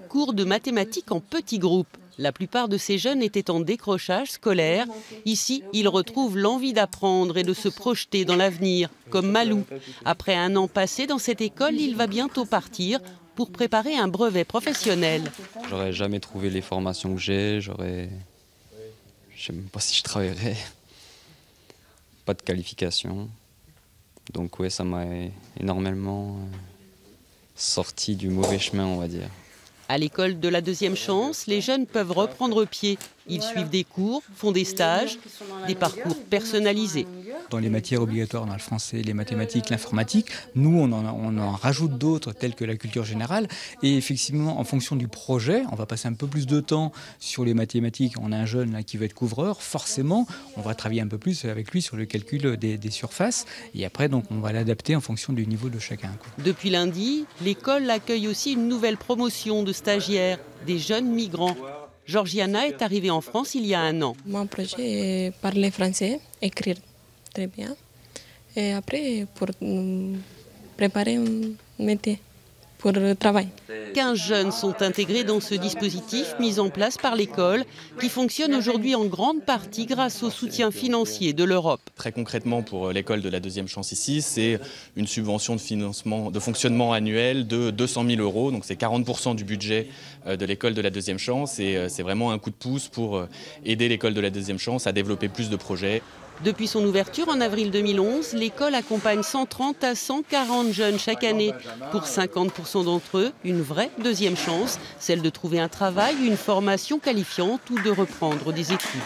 Cours de mathématiques en petits groupes. La plupart de ces jeunes étaient en décrochage scolaire. Ici, ils retrouvent l'envie d'apprendre et de se projeter dans l'avenir, comme Malou. Après un an passé dans cette école, il va bientôt partir pour préparer un brevet professionnel. J'aurais jamais trouvé les formations que j'ai, je sais même pas si je travaillerais. Pas de qualification. Donc ouais, ça m'a énormément sorti du mauvais chemin, on va dire. À l'école de la deuxième chance, les jeunes peuvent reprendre pied. Ils suivent des cours, font des stages, des parcours personnalisés. Dans les matières obligatoires, dans le français, les mathématiques, l'informatique, nous, on en rajoute d'autres, telles que la culture générale. Et effectivement, en fonction du projet, on va passer un peu plus de temps sur les mathématiques. On a un jeune là, qui veut être couvreur. Forcément, on va travailler un peu plus avec lui sur le calcul des surfaces. Et après, donc, on va l'adapter en fonction du niveau de chacun. Depuis lundi, l'école accueille aussi une nouvelle promotion de stagiaires, des jeunes migrants. Georgiana est arrivée en France il y a un an. Mon projet est parler français, écrire très bien. Et après, pour préparer un métier, pour le travail. 15 jeunes sont intégrés dans ce dispositif mis en place par l'école, qui fonctionne aujourd'hui en grande partie grâce au soutien financier de l'Europe. Très concrètement, pour l'école de la deuxième chance ici, c'est une subvention de fonctionnement annuel de 200 000 €. Donc c'est 40% du budget de l'école de la deuxième chance. Et c'est vraiment un coup de pouce pour aider l'école de la deuxième chance à développer plus de projets. Depuis son ouverture en avril 2011, l'école accompagne 130 à 140 jeunes chaque année. Pour 50% d'entre eux, une vraie deuxième chance, celle de trouver un travail, une formation qualifiante ou de reprendre des études.